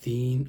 3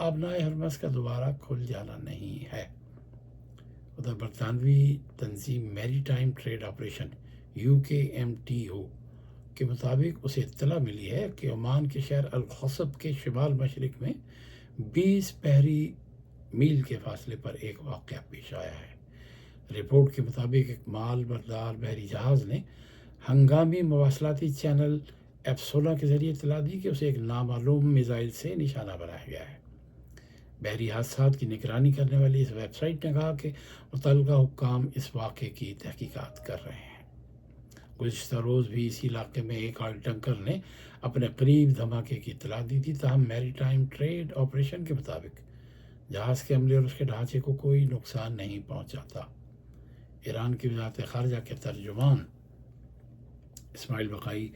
آبنائے ہرمز کا دوبارہ کھل جانا نہیں ہے۔ ادھر برطانوی تنظیم میری ٹائم ٹریڈ آپریشن UKMTO کے مطابق اسے اطلاع ملی ہے کہ عمان کے شہر القصب کے شمال مشرق میں 20 بحری میل کے فاصلے پر ایک واقعہ پیش آیا ہے۔ رپورٹ کے مطابق ایک مال بردار بحری جہاز نے ہنگامی مواصلاتی چینل F16 کے ذریعے اطلاع دی کہ اسے ایک نامعلوم میزائل سے نشانہ بنایا گیا ہے۔ بحری حادثات کی نگرانی کرنے والی اس ویب سائٹ نے کہا کہ متعلقہ حکام اس واقعے کی تحقیقات کر رہے ہیں۔ گزشتہ روز بھی اسی علاقے میں ایک آئل ٹینکر نے اپنے قریب دھماکے کی اطلاع دی تھی، تاہم میری ٹائم ٹریڈ آپریشن کے مطابق جہاز کے عملے اور اس کے ڈھانچے کو کوئی نقصان نہیں پہنچا تھا۔ ایران کی وزارت خارجہ کے ترجمان اسماعیل بقائی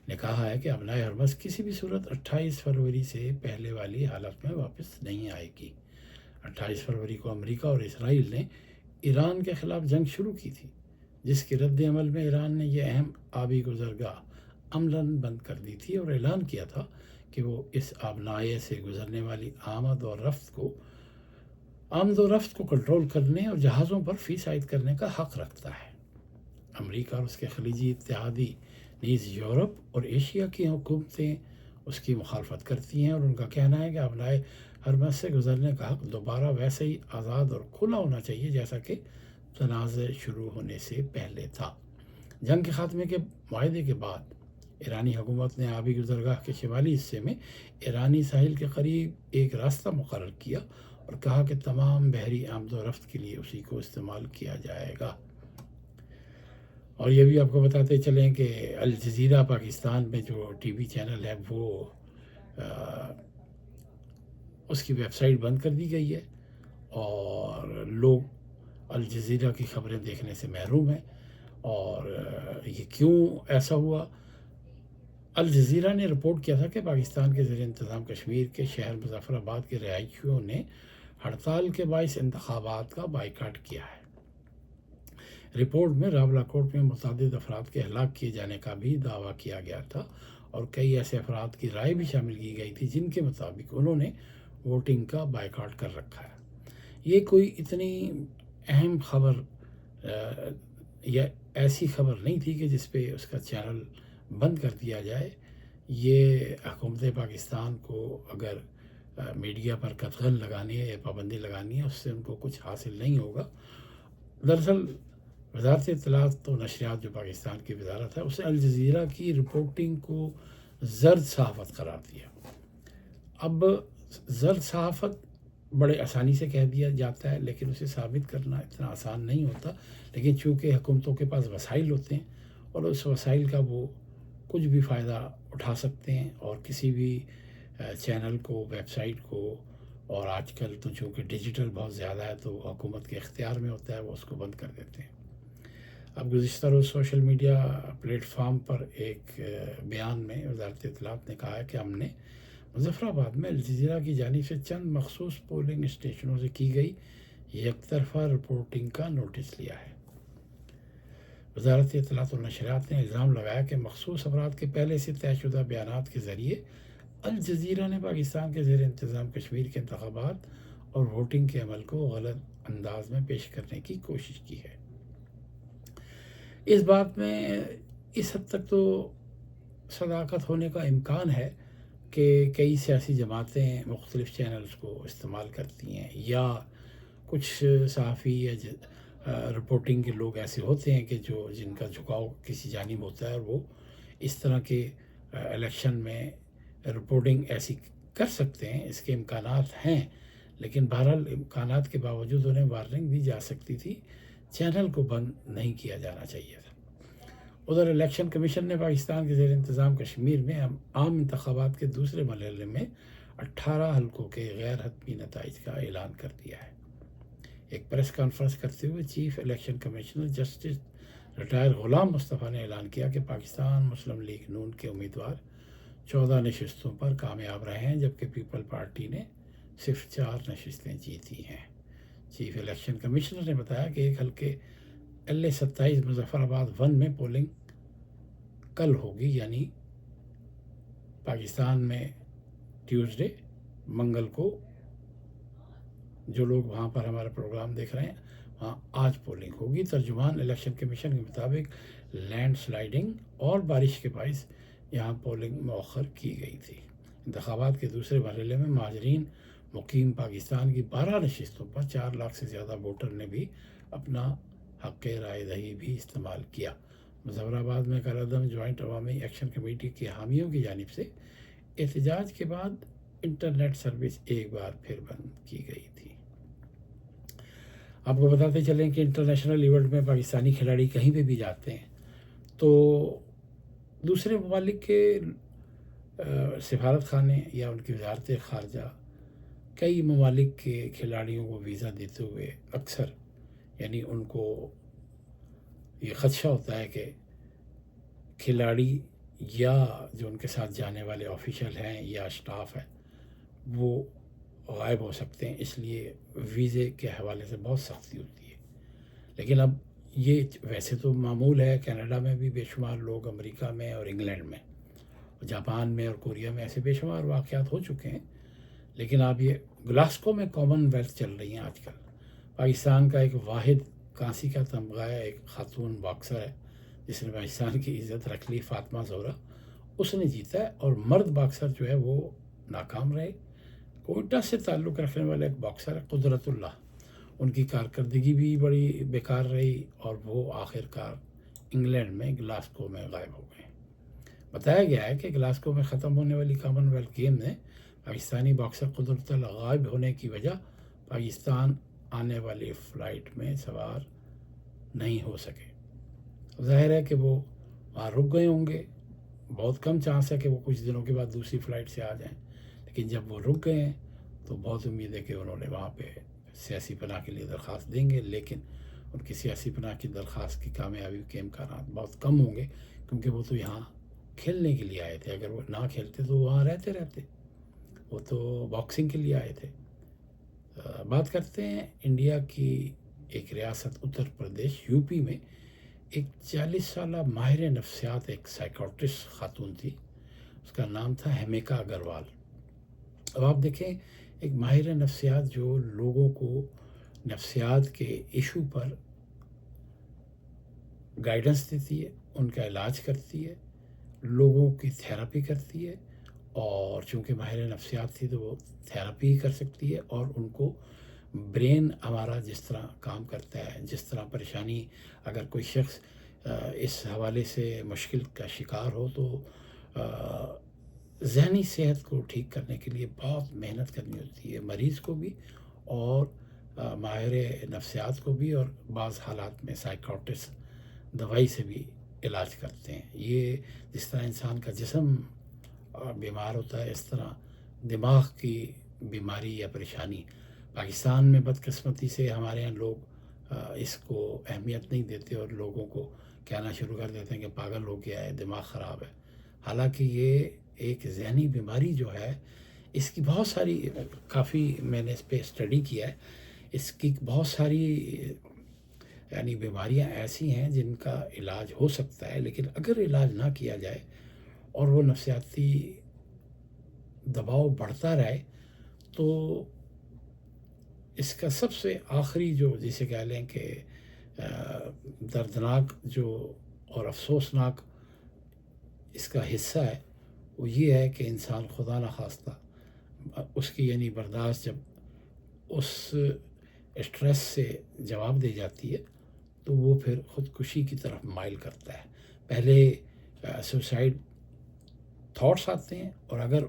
نے کہا ہے کہ ابنائے ہرمز کسی بھی صورت 28 فروری سے پہلے والی حالت میں واپس نہیں آئے گی۔ 28 فروری کو امریکہ اور اسرائیل نے ایران کے خلاف جنگ شروع کی تھی، جس کے رد عمل میں ایران نے یہ اہم آبی گزرگاہ عملاً بند کر دی تھی اور اعلان کیا تھا کہ وہ اس آبنائے سے گزرنے والی آمد و رفت کو کنٹرول کرنے اور جہازوں پر فیس عائد کرنے کا حق رکھتا ہے۔ امریکہ اور اس کے خلیجی اتحادی نیز یورپ اور ایشیا کی حکومتیں اس کی مخالفت کرتی ہیں اور ان کا کہنا ہے کہ آبنائے ہرمز سے گزرنے کا حق دوبارہ ویسے ہی آزاد اور کھلا ہونا چاہیے جیسا کہ تنازع شروع ہونے سے پہلے تھا۔ جنگ کے خاتمے کے معاہدے کے بعد ایرانی حکومت نے آبی گزرگاہ کے شمالی حصے میں ایرانی ساحل کے قریب ایک راستہ مقرر کیا اور کہا کہ تمام بحری آمد و رفت کے لیے اسی کو استعمال کیا جائے گا۔ اور یہ بھی آپ کو بتاتے چلیں کہ الجزیرہ پاکستان میں جو ٹی وی چینل ہے وہ اس کی ویب سائٹ بند کر دی گئی ہے اور لوگ الجزیرہ کی خبریں دیکھنے سے محروم ہیں۔ اور یہ کیوں ایسا ہوا؟ الجزیرہ نے رپورٹ کیا تھا کہ پاکستان کے زیر انتظام کشمیر کے شہر مظفر آباد کے رہائشیوں نے ہڑتال کے باعث انتخابات کا بائیکاٹ کیا ہے۔ رپورٹ میں راولاکوٹ میں متعدد افراد کے ہلاک کیے جانے کا بھی دعویٰ کیا گیا تھا اور کئی ایسے افراد کی رائے بھی شامل کی گئی تھی جن کے مطابق انہوں نے ووٹنگ کا بائیکاٹ کر رکھا ہے۔ یہ کوئی اتنی اہم خبر یا ایسی خبر نہیں تھی کہ جس پہ اس کا چینل بند کر دیا جائے۔ یہ حکومت پاکستان کو اگر میڈیا پر قدغن لگانی ہے یا پابندی لگانی ہے، اس سے ان کو کچھ حاصل نہیں ہوگا۔ دراصل وزارت اطلاعات و نشریات جو پاکستان کی وزارت ہے، اسے الجزیرہ کی رپورٹنگ کو زرد صحافت قرار دیا۔ اب زرد صحافت بڑے آسانی سے کہہ دیا جاتا ہے، لیکن اسے ثابت کرنا اتنا آسان نہیں ہوتا۔ لیکن چونکہ حکومتوں کے پاس وسائل ہوتے ہیں اور اس وسائل کا وہ کچھ بھی فائدہ اٹھا سکتے ہیں اور کسی بھی چینل کو، ویب سائٹ کو، اور آج کل تو چونکہ ڈیجیٹل بہت زیادہ ہے تو حکومت کے اختیار میں ہوتا ہے، وہ اس کو بند کر دیتے ہیں۔ اب گزشتہ روز سوشل میڈیا پلیٹ فارم پر ایک بیان میں وزارت اطلاعات نے کہا ہے کہ ہم نے مظفر آباد میں الجزیرہ کی جانب سے چند مخصوص پولنگ اسٹیشنوں سے کی گئی یک طرفہ رپورٹنگ کا نوٹس لیا ہے۔ وزارت اطلاعات و نشریات نے الزام لگایا کہ مخصوص افراد کے پہلے سے طے شدہ بیانات کے ذریعے الجزیرہ نے پاکستان کے زیر انتظام کشمیر کے انتخابات اور ووٹنگ کے عمل کو غلط انداز میں پیش کرنے کی کوشش کی ہے۔ اس بات میں اس حد تک تو صداقت ہونے کا امکان ہے کہ کئی سیاسی جماعتیں مختلف چینلز کو استعمال کرتی ہیں یا کچھ صحافی یا رپورٹنگ کے لوگ ایسے ہوتے ہیں کہ جن کا جھکاؤ کسی جانب ہوتا ہے اور وہ اس طرح کے الیکشن میں رپورٹنگ ایسی کر سکتے ہیں۔ اس کے امکانات ہیں، لیکن بہرحال امکانات کے باوجود انہیں وارننگ دی جا سکتی تھی، چینل کو بند نہیں کیا جانا چاہیے تھا۔ ادھر الیکشن کمیشن نے پاکستان کے زیر انتظام کشمیر میں عام انتخابات کے دوسرے مرحلے میں 18 حلقوں کے غیر حتمی نتائج کا اعلان کر دیا ہے۔ ایک پریس کانفرنس کرتے ہوئے chief election commissioner justice retire Ghulam Mustafa نے اعلان کیا کہ پاکستان مسلم لیگ نون کے امیدوار 14 نشستوں پر کامیاب رہے ہیں، جبکہ پیپل پارٹی نے صرف 4 نشستیں جیتی ہیں۔ چیف الیکشن کمشنر نے بتایا کہ ایک حلقے LA-27 مظفر آباد 1 میں پولنگ کل ہوگی، یعنی پاکستان میں ٹیوزڈے، منگل کو جو لوگ وہاں پر ہمارا پروگرام دیکھ رہے ہیں وہاں آج پولنگ ہوگی۔ ترجمان الیکشن کمیشن کے مطابق لینڈ سلائڈنگ اور بارش کے باعث یہاں پولنگ مؤخر کی گئی تھی۔ انتخابات کے دوسرے مرحلے میں مہاجرین مقیم پاکستان کی 12 نشستوں پر 4 لاکھ سے زیادہ ووٹر نے بھی اپنا حق رائے دہی بھی استعمال کیا۔ مظفر آباد میں کالعدم جوائنٹ عوامی ایکشن کمیٹی کے حامیوں کی جانب سے احتجاج کے بعد انٹرنیٹ سروس ایک بار پھر بند کی گئی تھی۔ آپ کو بتاتے چلیں کہ انٹرنیشنل ایونٹ میں پاکستانی کھلاڑی کہیں پہ بھی جاتے ہیں تو دوسرے ممالک کے سفارت خانے یا ان کی وزارت خارجہ کئی ممالک کے کھلاڑیوں کو ویزا دیتے ہوئے اکثر یعنی ان کو یہ خدشہ ہوتا ہے کہ کھلاڑی یا جو ان کے ساتھ جانے والے آفیشل ہیں یا اسٹاف ہے وہ غائب ہو سکتے ہیں، اس لیے ویزے کے حوالے سے بہت سختی ہوتی ہے۔ لیکن اب یہ ویسے تو معمول ہے، کینیڈا میں بھی بے شمار لوگ، امریکہ میں اور انگلینڈ میں، جاپان میں اور کوریا میں ایسے بے شمار واقعات ہو چکے ہیں۔ لیکن اب یہ گلاسکو میں کامن ویلتھ چل رہی ہیں آج کل۔ پاکستان کا ایک واحد کانسی کا تمغہ ہے، ایک خاتون باکسر ہے جس نے پاکستان کی عزت رکھ لی، فاطمہ زہرا، اس نے جیتا ہے، اور مرد باکسر جو ہے وہ ناکام رہے۔ کوئٹہ سے تعلق رکھنے والا ایک باکسر ہے قدرت اللہ، ان کی کارکردگی بھی بڑی بیکار رہی اور وہ آخر کار انگلینڈ میں گلاسکو میں غائب ہو گئے۔ بتایا گیا ہے کہ گلاسکو میں ختم ہونے والی کامن ویلتھ گیم میں پاکستانی باکسر قدرت اللہ غائب ہونے کی وجہ پاکستان آنے والی فلائٹ میں سوار نہیں ہو سکے۔ ظاہر ہے کہ وہ وہاں رک گئے ہوں گے، بہت کم چانس ہے کہ وہ کچھ دنوں کے بعد دوسری فلائٹ سے آ جائیں، لیکن جب وہ رک گئے ہیں تو بہت امید ہے کہ انہوں نے وہاں پہ سیاسی پناہ کے لیے درخواست دیں گے، لیکن ان کی سیاسی پناہ کی درخواست کی کامیابی کے امکانات بہت کم ہوں گے، کیونکہ وہ تو یہاں کھیلنے کے لیے آئے تھے۔ اگر وہ نہ کھیلتے تو وہاں رہتے، وہ تو باکسنگ کے لیے آئے تھے۔ بات کرتے ہیں انڈیا کی ایک ریاست اتر پردیش یو پی میں ایک 40 سالہ ماہر نفسیات، ایک سائیکاٹرسٹ خاتون تھی، اس کا نام تھا ہمیکا اگروال۔ اب آپ دیکھیں ایک ماہر نفسیات جو لوگوں کو نفسیات کے ایشو پر گائیڈنس دیتی ہے، ان کا علاج کرتی ہے، لوگوں کی تھیراپی کرتی ہے، اور چونکہ ماہر نفسیات تھی تو وہ تھیراپی کر سکتی ہے، اور ان کو برین ہمارا جس طرح کام کرتا ہے، جس طرح پریشانی اگر کوئی شخص اس حوالے سے مشکل کا شکار ہو تو ذہنی صحت کو ٹھیک کرنے کے لیے بہت محنت کرنی ہوتی ہے مریض کو بھی اور ماہر نفسیات کو بھی، اور بعض حالات میں سائیکاٹرسٹ دوائی سے بھی علاج کرتے ہیں۔ یہ جس طرح انسان کا جسم بیمار ہوتا ہے، اس طرح دماغ کی بیماری یا پریشانی، پاکستان میں بدقسمتی سے ہمارے یہاں لوگ اس کو اہمیت نہیں دیتے اور لوگوں کو کہنا شروع کر دیتے ہیں کہ پاگل ہو گیا ہے، دماغ خراب ہے۔ حالانکہ یہ ایک ذہنی بیماری جو ہے، اس کی بہت ساری، کافی میں نے اس پہ اسٹڈی کیا ہے، اس کی بہت ساری یعنی بیماریاں ایسی ہیں جن کا علاج ہو سکتا ہے، لیکن اگر علاج نہ کیا جائے اور وہ نفسیاتی دباؤ بڑھتا رہے تو اس کا سب سے آخری جو جسے کہہ لیں کہ دردناک جو اور افسوسناک اس کا حصہ ہے وہ یہ ہے کہ انسان خدا نخواستہ اس کی یعنی برداشت جب اس اسٹریس سے جواب دے جاتی ہے تو وہ پھر خودکشی کی طرف مائل کرتا ہے۔ پہلے سوسائڈ تھاٹس آتے ہیں، اور اگر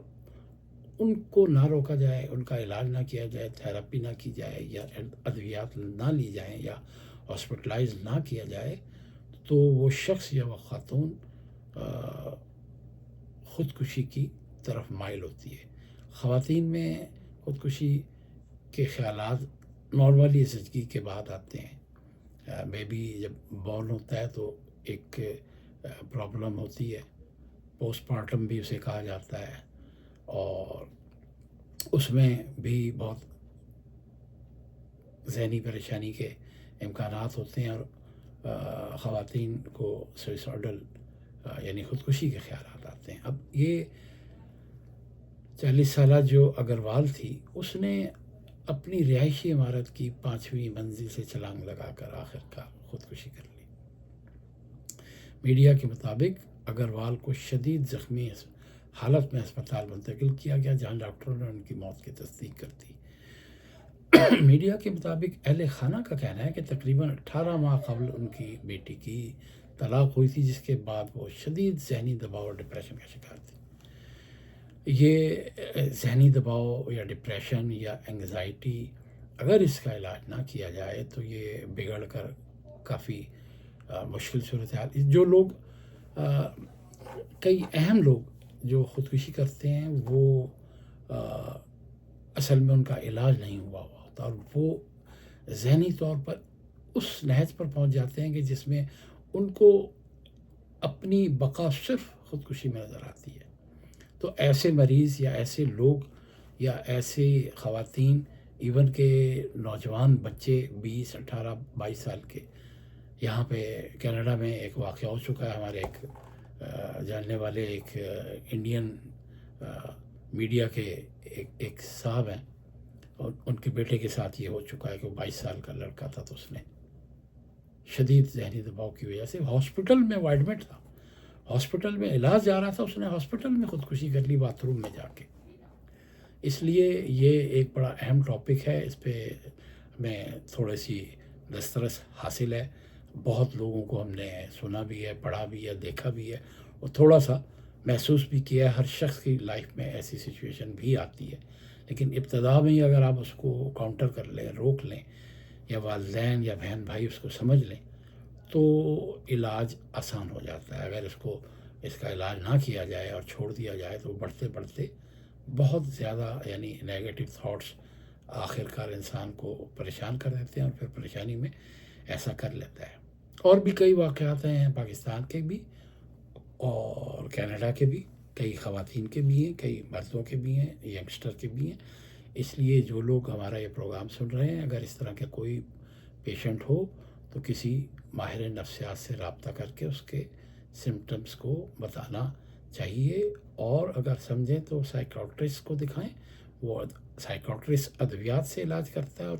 ان کو نہ روکا جائے، ان کا علاج نہ کیا جائے، تھیراپی نہ کی جائے، یا ادویات نہ لی جائیں، یا ہاسپٹلائز نہ کیا جائے، تو وہ شخص یا وہ خاتون خودکشی کی طرف مائل ہوتی ہے۔ خواتین میں خودکشی کے خیالات نارملی زچگی کے بعد آتے ہیں۔ بیبی جب بورن ہوتا ہے تو ایک پرابلم ہوتی ہے، پوسٹ پارٹم بھی اسے کہا جاتا ہے، اور اس میں بھی بہت ذہنی پریشانی کے امکانات ہوتے ہیں، اور خواتین کو سوئسائڈل یعنی خودکشی کے خیالات آتے ہیں۔ اب یہ 40 سالہ جو اگروال تھی، اس نے اپنی رہائشی عمارت کی 5ویں منزل سے چھلانگ لگا کر آخرکار خودکشی کر لی۔ میڈیا کے مطابق اگروال کو شدید زخمی حالت میں اسپتال منتقل کیا گیا، جہاں ڈاکٹروں نے ان کی موت کی تصدیق کر دی۔ میڈیا کے مطابق اہل خانہ کا کہنا ہے کہ تقریباً 18 ماہ قبل ان کی بیٹی کی طلاق ہوئی تھی، جس کے بعد وہ شدید ذہنی دباؤ اور ڈپریشن کا شکار تھی۔ یہ ذہنی دباؤ یا ڈپریشن یا انگزائٹی اگر اس کا علاج نہ کیا جائے تو یہ بگڑ کر کافی مشکل صورتحال، جو لوگ کئی اہم لوگ جو خودکشی کرتے ہیں وہ اصل میں ان کا علاج نہیں ہوا ہوتا، اور وہ ذہنی طور پر اس نہج پر پہنچ جاتے ہیں کہ جس میں ان کو اپنی بقا صرف خودکشی میں نظر آتی ہے۔ تو ایسے مریض یا ایسے لوگ یا ایسے خواتین، ایون کہ نوجوان بچے 20، 18، 22 سال کے، یہاں پہ کینیڈا میں ایک واقعہ ہو چکا ہے، ہمارے ایک جاننے والے ایک انڈین میڈیا کے ایک صاحب ہیں، اور ان کے بیٹے کے ساتھ یہ ہو چکا ہے کہ وہ 22 سال کا لڑکا تھا، تو اس نے شدید ذہنی دباؤ کی وجہ سے ہاسپٹل میں وہ ایڈمٹ تھا، ہاسپٹل میں علاج جا رہا تھا، اس نے ہاسپٹل میں خودکشی کر لی باتھ روم میں جا کے۔ اس لیے یہ ایک بڑا اہم ٹاپک ہے، اس پہ میں تھوڑی سی دسترس حاصل ہے، بہت لوگوں کو ہم نے سنا بھی ہے، پڑھا بھی ہے، دیکھا بھی ہے، اور تھوڑا سا محسوس بھی کیا ہے۔ ہر شخص کی لائف میں ایسی سچویشن بھی آتی ہے، لیکن ابتدا میں ہی اگر آپ اس کو کاؤنٹر کر لیں، روک لیں، یا والدین یا بہن بھائی اس کو سمجھ لیں تو علاج آسان ہو جاتا ہے۔ اگر اس کا علاج نہ کیا جائے اور چھوڑ دیا جائے تو بڑھتے بڑھتے بہت زیادہ یعنی نیگیٹو تھاٹس آخرکار انسان کو پریشان کر دیتے ہیں، اور پھر پریشانی میں ایسا کر لیتا ہے۔ اور بھی کئی واقعات ہیں پاکستان کے بھی اور کینیڈا کے بھی، کئی خواتین کے بھی ہیں، کئی مردوں کے بھی ہیں، ینگسٹر کے بھی ہیں۔ اس لیے جو لوگ ہمارا یہ پروگرام سن رہے ہیں، اگر اس طرح کا کوئی پیشنٹ ہو تو کسی ماہر نفسیات سے رابطہ کر کے اس کے سمٹمز کو بتانا چاہیے، اور اگر سمجھیں تو سائیکاٹرسٹ کو دکھائیں۔ وہ سائیکاٹرسٹ ادویات سے علاج کرتا ہے اور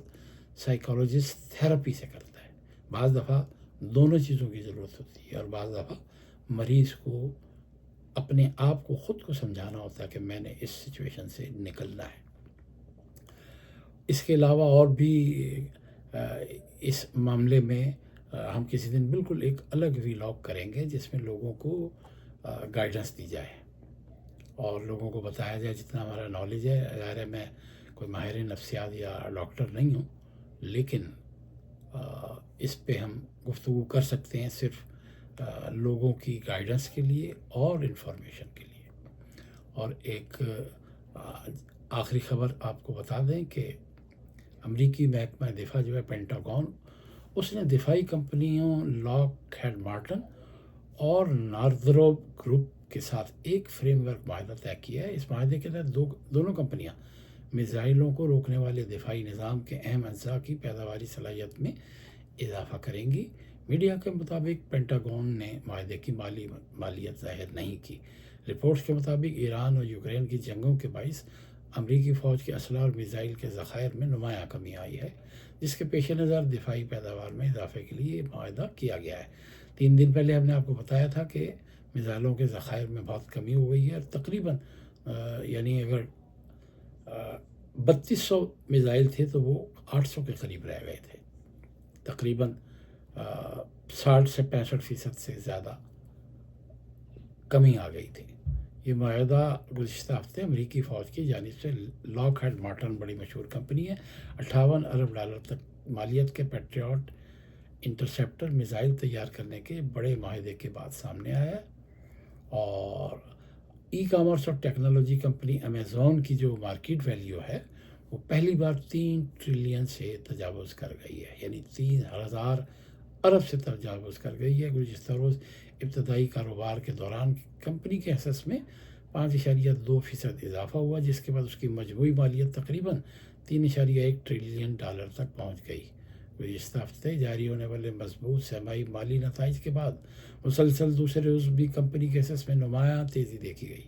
سائیکالوجسٹ تھیراپی سے کرتا ہے۔ بعض دفعہ دونوں چیزوں کی ضرورت ہوتی ہے، اور بعض دفعہ مریض کو اپنے آپ کو خود کو سمجھانا ہوتا ہے کہ میں نے اس سچویشن سے نکلنا ہے۔ اس کے علاوہ اور بھی اس معاملے میں ہم کسی دن بالکل ایک الگ ویلاگ کریں گے، جس میں لوگوں کو گائیڈنس دی جائے اور لوگوں کو بتایا جائے جتنا ہمارا نالج ہے۔ ظاہر ہے میں کوئی ماہر نفسیات یا ڈاکٹر نہیں ہوں، لیکن اس پہ ہم گفتگو کر سکتے ہیں صرف لوگوں کی گائیڈنس کے لیے اور انفارمیشن کے لیے۔ اور ایک آخری خبر آپ کو بتا دیں کہ امریکی محکمہ دفاع جو ہے پینٹاگون، اس نے دفاعی کمپنیوں لاک ہیڈ مارٹن اور ناردروپ گروپ کے ساتھ ایک فریم ورک معاہدہ طے کیا ہے۔ اس معاہدے کے تحت دونوں کمپنیاں میزائلوں کو روکنے والے دفاعی نظام کے اہم اجزاء کی پیداواری صلاحیت میں اضافہ کریں گی۔ میڈیا کے مطابق پینٹاگون نے معاہدے کی مالیت ظاہر نہیں کی۔ رپورٹس کے مطابق ایران اور یوکرین کی جنگوں کے باعث امریکی فوج کے اسلحہ اور میزائل کے ذخائر میں نمایاں کمی آئی ہے، جس کے پیش نظر دفاعی پیداوار میں اضافے کے لیے معاہدہ کیا گیا ہے۔ 3 دن پہلے ہم نے آپ کو بتایا تھا کہ میزائلوں کے ذخائر میں بہت کمی ہو گئی ہے، اور تقریباً یعنی اگر 3200 میزائل تھے تو وہ 800 کے قریب رہ گئے تھے، تقریباً 60 سے 65% سے زیادہ کمی آ گئی تھی۔ یہ معاہدہ گزشتہ ہفتے امریکی فوج کی جانب سے لاک ہیڈ مارٹن بڑی مشہور کمپنی ہے، 58 ارب ڈالر تک مالیت کے پیٹریوٹ انٹرسیپٹر میزائل تیار کرنے کے بڑے معاہدے کے بعد سامنے آیا ہے۔ اور ای کامرس اور ٹیکنالوجی کمپنی امیزون کی جو مارکیٹ ویلیو ہے وہ پہلی بار 3 ٹریلین سے تجاوز کر گئی ہے، یعنی 3000 ارب سے تجاوز کر گئی ہے۔ گزشتہ روز ابتدائی کاروبار کے دوران کمپنی کے حصص میں 5.2% اضافہ ہوا، جس کے بعد اس کی مجموعی مالیت تقریباً 3.1 ٹریلین ڈالر تک پہنچ گئی۔ گزشتہ ہفتے جاری ہونے والے مضبوط سرمائی مالی نتائج کے بعد مسلسل دوسرے روز بھی کمپنی کے حصص میں نمایاں تیزی دیکھی گئی۔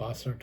62